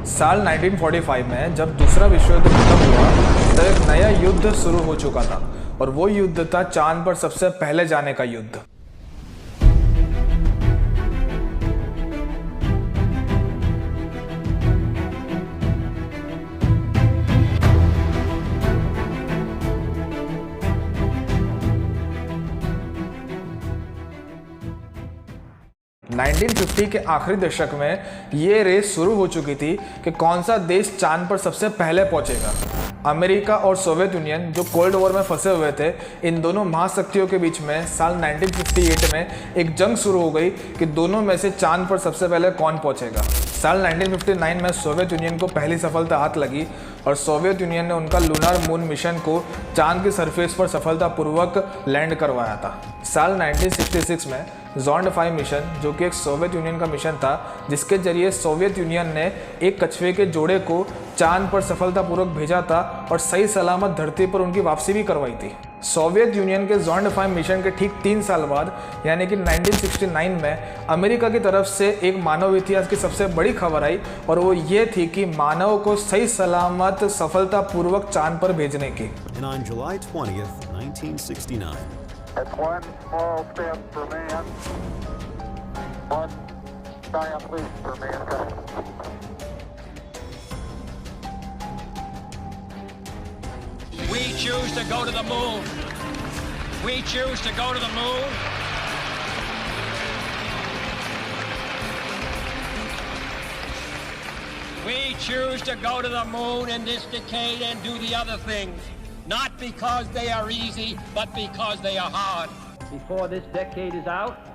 साल 1945 में जब दूसरा विश्व युद्ध खत्म हुआ तब एक नया युद्ध शुरू हो चुका था और वो युद्ध था चांद पर सबसे पहले जाने का युद्ध। 1950 के आखिरी दशक में ये रेस शुरू हो चुकी थी कि कौन सा देश चांद पर सबसे पहले पहुंचेगा। अमेरिका और सोवियत यूनियन जो कोल्ड वॉर में फंसे हुए थे, इन दोनों महाशक्तियों के बीच में साल 1958 में एक जंग शुरू हो गई कि दोनों में से चांद पर सबसे पहले कौन पहुंचेगा। साल 1959 में सोवियत यूनियन को पहली सफलता हाथ लगी और सोवियत यूनियन ने उनका लूनार मून मिशन को चांद की सरफेस पर सफलतापूर्वक लैंड करवाया था। साल 1966 में ज़ोंड 5 मिशन, जो कि एक सोवियत यूनियन का मिशन था, जिसके जरिए सोवियत यूनियन ने एक कछुए के जोड़े को चांद पर सफलतापूर्वक भेजा था और सही सलामत धरती पर उनकी वापसी भी करवाई थी। सोवियत यूनियन के ज़ोंड 5 मिशन के ठीक 3 साल बाद यानी कि 1969 में अमेरिका की तरफ से एक मानव इतिहास की सबसे बड़ी खबर आई और वो ये थी कि मानव को सही सलामत सफलतापूर्वक चांद पर भेजने की। And on July 20th, 1969. It's one small step for man, one giant leap for mankind. We choose to go to the moon. We choose to go to the moon. We choose to go to the moon in this decade and do the other things. Not because they are easy, but because they are hard. Before this decade is out,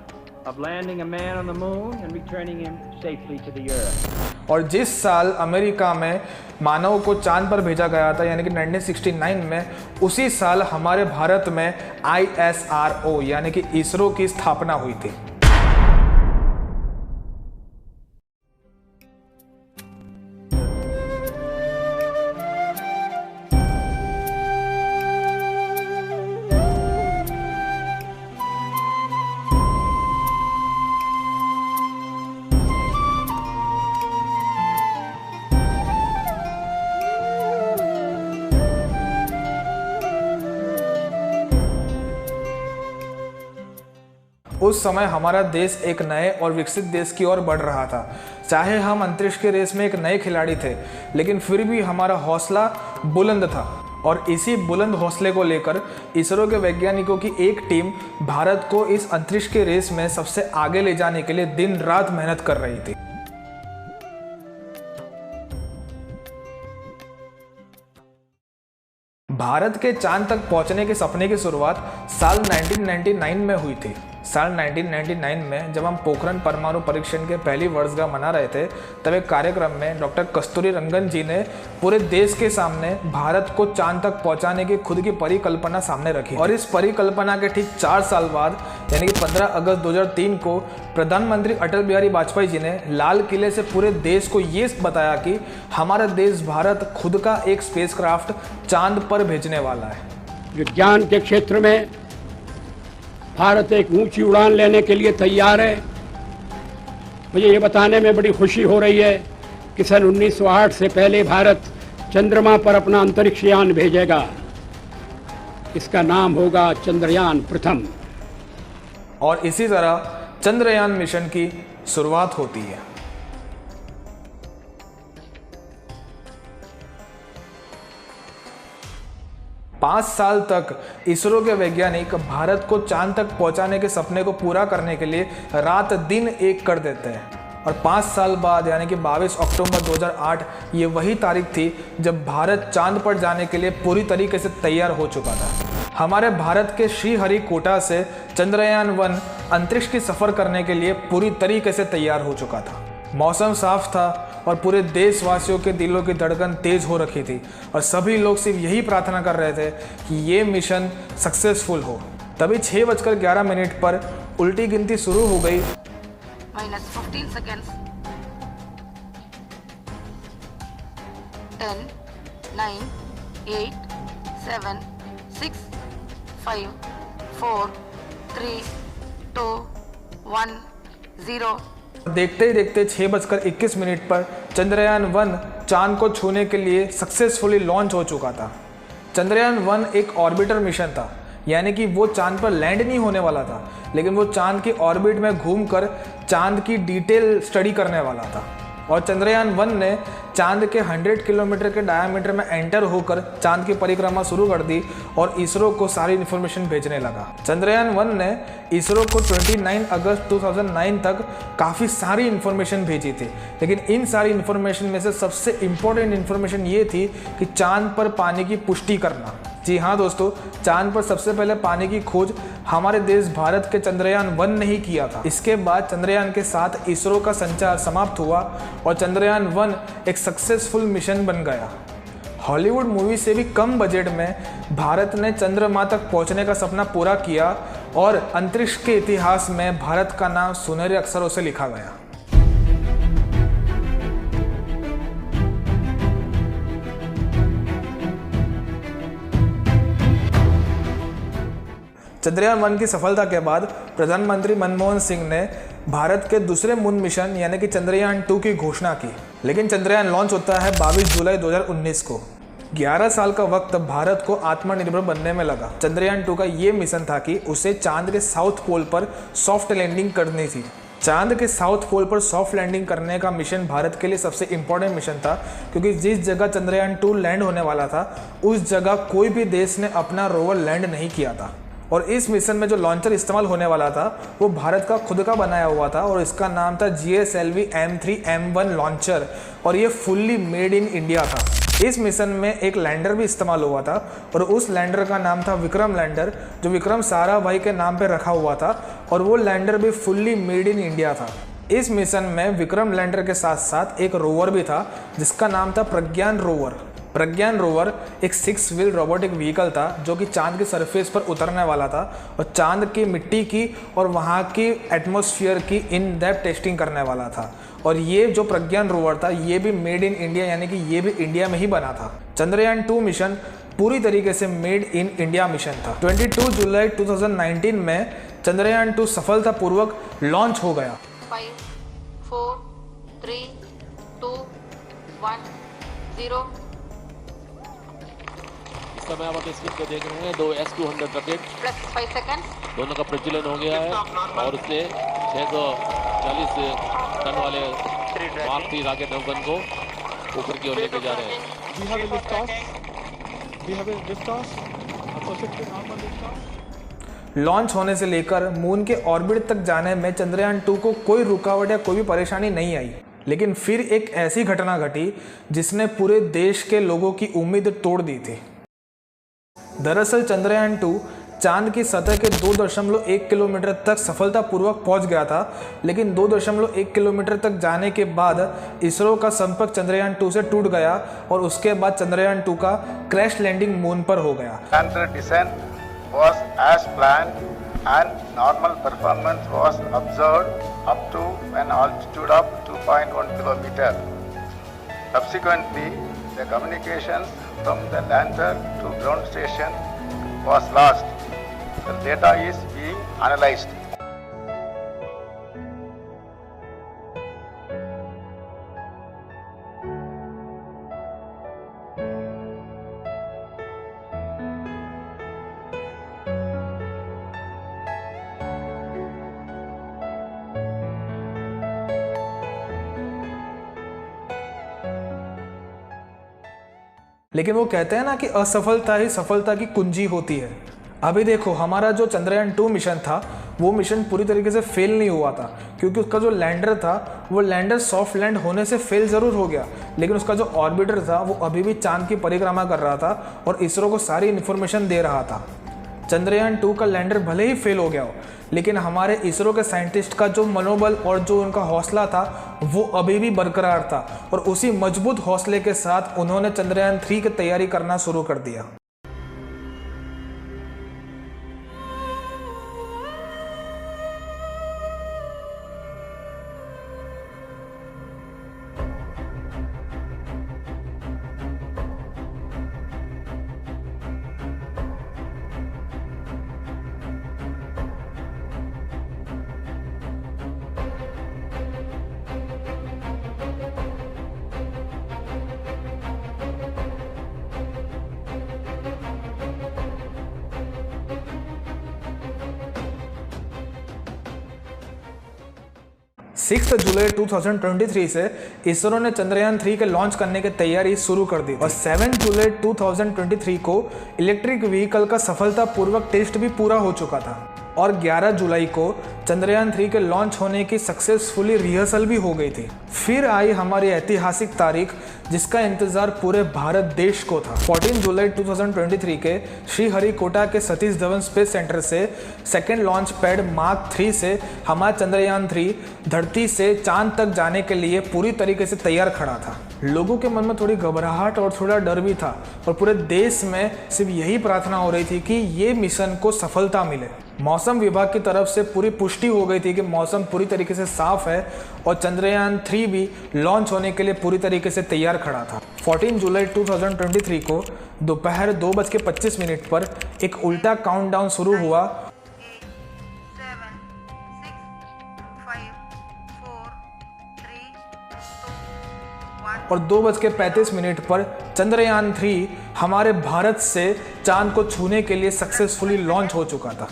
of landing a man on the moon and returning him safely to the earth. और जिस साल America में मानव को चांद पर भेजा गया था यानी कि 1969 में, उसी साल हमारे भारत में ISRO यानी कि इसरो की स्थापना हुई थी। उस समय हमारा देश एक नए और विकसित देश की ओर बढ़ रहा था। चाहे हम अंतरिक्ष के रेस में एक नए खिलाड़ी थे, लेकिन फिर भी हमारा हौसला बुलंद था और इसी बुलंद हौसले को लेकर इसरो के वैज्ञानिकों की एक टीम भारत को इस अंतरिक्ष के रेस में सबसे आगे ले जाने के लिए दिन रात मेहनत कर रही थी। भारत के चांद तक पहुंचने के सपने की शुरुआत साल 1999 में हुई थी। साल 1999 में जब हम पोखरण परमाणु परीक्षण के पहली वर्षगांठ मना रहे थे, तब एक कार्यक्रम में डॉक्टर कस्तूरी रंगन जी ने पूरे देश के सामने भारत को चांद तक पहुंचाने की खुद की परिकल्पना सामने रखी और इस परिकल्पना के ठीक 4 साल बाद यानी कि 15 अगस्त 2003 को प्रधानमंत्री अटल बिहारी वाजपेयी जी ने लाल किले से पूरे देश को ये बताया कि हमारा देश भारत खुद का एक स्पेसक्राफ्ट चांद पर भेजने वाला है। विज्ञान के क्षेत्र में भारत एक ऊंची उड़ान लेने के लिए तैयार है। मुझे ये बताने में बड़ी खुशी हो रही है कि सन 1908 से पहले भारत चंद्रमा पर अपना अंतरिक्ष यान भेजेगा। इसका नाम होगा चंद्रयान प्रथम। और इसी तरह चंद्रयान मिशन की शुरुआत होती है। पाँच साल तक इसरो के वैज्ञानिक भारत को चांद तक पहुंचाने के सपने को पूरा करने के लिए रात दिन एक कर देते हैं और 5 साल बाद यानी कि 22 अक्टूबर 2008 ये वही तारीख थी जब भारत चांद पर जाने के लिए पूरी तरीके से तैयार हो चुका था। हमारे भारत के श्रीहरिकोटा से चंद्रयान 1 अंतरिक्ष की सफ़र करने के लिए पूरी तरीके से तैयार हो चुका था। मौसम साफ था और पूरे देशवासियों के दिलों की धड़कन तेज हो रखी थी और सभी लोग सिर्फ यही प्रार्थना कर रहे थे कि ये मिशन सक्सेसफुल हो। तभी 6:11 पर उल्टी गिनती शुरू हो गई। -15 seconds. 10, 9, 8, 7, 6, 5, 4, 3, 2, 1, 0. देखते ही देखते 6:21 पर चंद्रयान 1 चांद को छूने के लिए सक्सेसफुली लॉन्च हो चुका था। चंद्रयान 1 एक ऑर्बिटर मिशन था, यानी कि वो चांद पर लैंड नहीं होने वाला था, लेकिन वो चांद की ऑर्बिट में घूमकर चांद की डिटेल स्टडी करने वाला था। और चंद्रयान 1 ने चांद के 100 किलोमीटर के डायमीटर में एंटर होकर चांद की परिक्रमा शुरू कर दी और इसरो को सारी इन्फॉर्मेशन भेजने लगा। चंद्रयान 1 ने इसरो को 29 अगस्त 2009 तक काफ़ी सारी इन्फॉर्मेशन भेजी थी, लेकिन इन सारी इन्फॉर्मेशन में से सबसे इम्पोर्टेंट इन्फॉर्मेशन ये थी कि चांद पर पानी की पुष्टि करना। जी हाँ दोस्तों, चांद पर सबसे पहले पानी की खोज हमारे देश भारत के चंद्रयान 1 ने ही किया था। इसके बाद चंद्रयान के साथ इसरो का संचार समाप्त हुआ और चंद्रयान 1 एक सक्सेसफुल मिशन बन गया। हॉलीवुड मूवी से भी कम बजट में भारत ने चंद्रमा तक पहुंचने का सपना पूरा किया और अंतरिक्ष के इतिहास में भारत का नाम सुनहरे अक्षरों से लिखा गया। चंद्रयान 1 की सफलता के बाद प्रधानमंत्री मनमोहन सिंह ने भारत के दूसरे मून मिशन यानी कि चंद्रयान 2 की घोषणा की, लेकिन चंद्रयान लॉन्च होता है 22 जुलाई 2019 को। 11 साल का वक्त भारत को आत्मनिर्भर बनने में लगा। चंद्रयान 2 का ये मिशन था कि उसे चांद के साउथ पोल पर सॉफ्ट लैंडिंग करनी थी। चांद के साउथ पोल पर सॉफ्ट लैंडिंग करने का मिशन भारत के लिए सबसे इंपॉर्टेंट मिशन था, क्योंकि जिस जगह चंद्रयान 2 लैंड होने वाला था उस जगह कोई भी देश ने अपना रोवर लैंड नहीं किया था। और इस मिशन में जो लॉन्चर इस्तेमाल होने वाला था वो भारत का खुद का बनाया हुआ था और इसका नाम था GSLV M3M1 लॉन्चर, और ये फुल्ली मेड इन इंडिया था। इस मिशन में एक लैंडर भी इस्तेमाल हुआ था और उस लैंडर का नाम था विक्रम लैंडर, जो विक्रम साराभाई के नाम पे रखा हुआ था, और वो लैंडर भी फुल्ली मेड इन इंडिया था। इस मिशन में विक्रम लैंडर के साथ साथ एक रोवर भी था जिसका नाम था प्रज्ञान रोवर। प्रज्ञान रोवर एक 6 व्हील रोबोटिक व्हीकल था जो कि चांद की सरफेस पर उतरने वाला था और चांद की मिट्टी की और वहाँ की एटमॉस्फेयर की इन डेप्थ टेस्टिंग करने वाला था। और ये जो प्रज्ञान रोवर था ये भी मेड इन इंडिया, यानी कि ये भी इंडिया में ही बना था। चंद्रयान 2 मिशन पूरी तरीके से मेड इन इंडिया मिशन था। 22 जुलाई 2019 में चंद्रयान 2 सफलतापूर्वक लॉन्च हो गया। 5, 4, 3, 2, 1, 0। समय आप अपने स्क्रीन पे देख रहे हैं 2 S-200 रॉकेट +5 सेकंड। दोनों का प्रज्वलन हो गया है और उससे 640 टन वाले मार्क 3 रॉकेट नौगन को ऊपर की ओर लेके जा रहे हैं। लॉन्च होने से लेकर मून के ऑर्बिट तक जाने में चंद्रयान 2 को कोई रुकावट या कोई भी परेशानी नहीं आई, लेकिन फिर एक ऐसी घटना घटी जिसने पूरे देश के लोगों की उम्मीद तोड़ दी थी। दरअसल चंद्रयान 2 चांद की सतह के 2.1 किलोमीटर तक सफलतापूर्वक पहुंच गया था, लेकिन 2.1 किलोमीटर तक जाने के बाद इसरो का संपर्क चंद्रयान 2 से टूट गया और उसके बाद चंद्रयान 2 का क्रैश लैंडिंग मून पर हो गया। descent was as planned and normal performance was observed up to an altitude of 2.1 kilometer. Subsequently, the communications from the lander to ground station was lost. The data is being analyzed. लेकिन वो कहते हैं ना कि असफलता ही सफलता की कुंजी होती है। अभी देखो हमारा जो चंद्रयान 2 मिशन था वो मिशन पूरी तरीके से फेल नहीं हुआ था, क्योंकि उसका जो लैंडर था वो लैंडर सॉफ्ट लैंड होने से फेल ज़रूर हो गया, लेकिन उसका जो ऑर्बिटर था वो अभी भी चांद की परिक्रमा कर रहा था और इसरो को सारी इन्फॉर्मेशन दे रहा था। चंद्रयान 2 का लैंडर भले ही फेल हो गया हो, लेकिन हमारे इसरो के साइंटिस्ट का जो मनोबल और जो उनका हौसला था वो अभी भी बरकरार था और उसी मजबूत हौसले के साथ उन्होंने चंद्रयान 3 की तैयारी करना शुरू कर दिया। 6 जुलाई 2023 से इसरो ने चंद्रयान 3 के लॉन्च करने की तैयारी शुरू कर दी और 7 जुलाई 2023 को इलेक्ट्रिक व्हीकल का सफलतापूर्वक टेस्ट भी पूरा हो चुका था और 11 जुलाई को चंद्रयान 3 के लॉन्च होने की सक्सेसफुली रिहर्सल भी हो गई थी। फिर आई हमारी ऐतिहासिक तारीख जिसका इंतजार पूरे भारत देश को था। 14 जुलाई 2023 के श्रीहरिकोटा के सतीश धवन स्पेस सेंटर से सेकेंड लॉन्च पैड मार्क 3 से हमारा चंद्रयान 3 धरती से चांद तक जाने के लिए पूरी तरीके से तैयार खड़ा था। लोगों के मन में थोड़ी घबराहट और थोड़ा डर भी था और पूरे देश में सिर्फ यही प्रार्थना हो रही थी कि ये मिशन को सफलता मिले। मौसम विभाग की तरफ से पूरी पुष्टि हो गई थी कि मौसम पूरी तरीके से साफ है और चंद्रयान 3 भी लॉन्च होने के लिए पूरी तरीके से तैयार खड़ा था। 14 जुलाई 2023 को दोपहर 2:25 पर एक उल्टा काउंटडाउन शुरू हुआ 7, 6, 5, 4, 3, 2, 1. और 2:35 पर चंद्रयान 3 हमारे भारत से चांद को छूने के लिए सक्सेसफुली लॉन्च हो चुका था।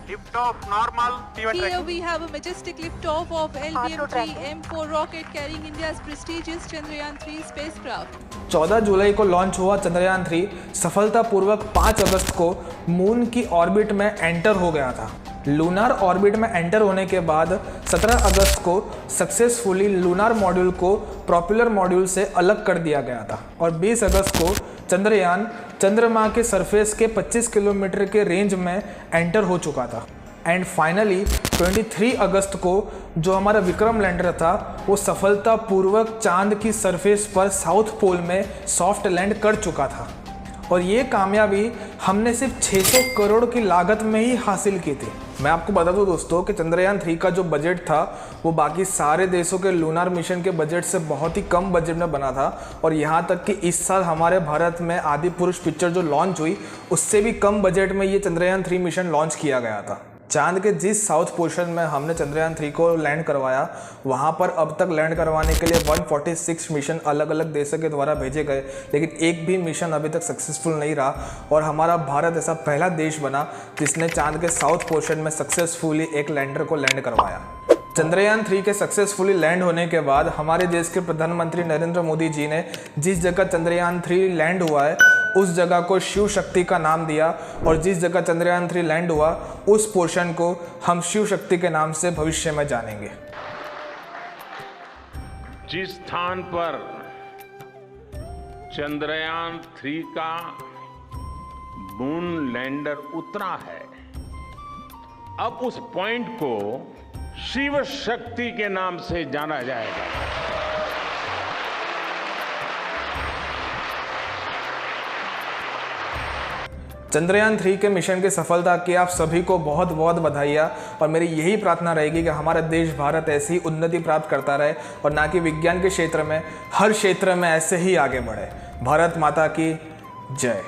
Liftoff normal. Here we have a majestic liftoff of LBM-3M4 rocket carrying India's prestigious Chandrayaan 3 spacecraft. 14 जुलाई को लॉन्च हुआ चंद्रयान 3 सफलतापूर्वक 5 अगस्त को मून की ऑर्बिट में एंटर हो गया था। लूनार ऑर्बिट में एंटर होने के बाद 17 अगस्त को सक्सेसफुली लूनार मॉड्यूल को प्रोपेलर मॉड्यूल से अलग कर दिया गया था और 20 अगस्त को चंद्रयान चंद्रमा के सरफेस के 25 किलोमीटर के रेंज में एंटर हो चुका था। एंड फाइनली 23 अगस्त को जो हमारा विक्रम लैंडर था वो सफलतापूर्वक चांद की सरफेस पर साउथ पोल में सॉफ्ट लैंड कर चुका था और ये कामयाबी हमने सिर्फ 600 करोड़ की लागत में ही हासिल की थी। मैं आपको बता दूं दोस्तों कि चंद्रयान 3 का जो बजट था वो बाकी सारे देशों के लूनार मिशन के बजट से बहुत ही कम बजट में बना था और यहाँ तक कि इस साल हमारे भारत में आदि पुरुष पिक्चर जो लॉन्च हुई उससे भी कम बजट में ये चंद्रयान 3 मिशन लॉन्च किया गया था। चांद के जिस साउथ पोर्शन में हमने चंद्रयान 3 को लैंड करवाया वहाँ पर अब तक लैंड करवाने के लिए 146 मिशन अलग अलग देशों के द्वारा भेजे गए, लेकिन एक भी मिशन अभी तक सक्सेसफुल नहीं रहा और हमारा भारत ऐसा पहला देश बना जिसने चांद के साउथ पोर्शन में सक्सेसफुली एक लैंडर को लैंड करवाया। चंद्रयान 3 के सक्सेसफुली लैंड होने के बाद हमारे देश के प्रधानमंत्री नरेंद्र मोदी जी ने जिस जगह चंद्रयान 3 लैंड हुआ है उस जगह को शिव शक्ति का नाम दिया और जिस जगह चंद्रयान 3 लैंड हुआ उस पोर्शन को हम शिव शक्ति के नाम से भविष्य में जानेंगे। जिस स्थान पर चंद्रयान 3 का मून लैंडर उतरा है अब उस पॉइंट को शिव शक्ति के नाम से जाना जाएगा। चंद्रयान 3 के मिशन की सफलता की आप सभी को बहुत बहुत बधाइयाँ और मेरी यही प्रार्थना रहेगी कि हमारा देश भारत ऐसी ही उन्नति प्राप्त करता रहे और ना कि विज्ञान के क्षेत्र में हर क्षेत्र में ऐसे ही आगे बढ़े। भारत माता की जय।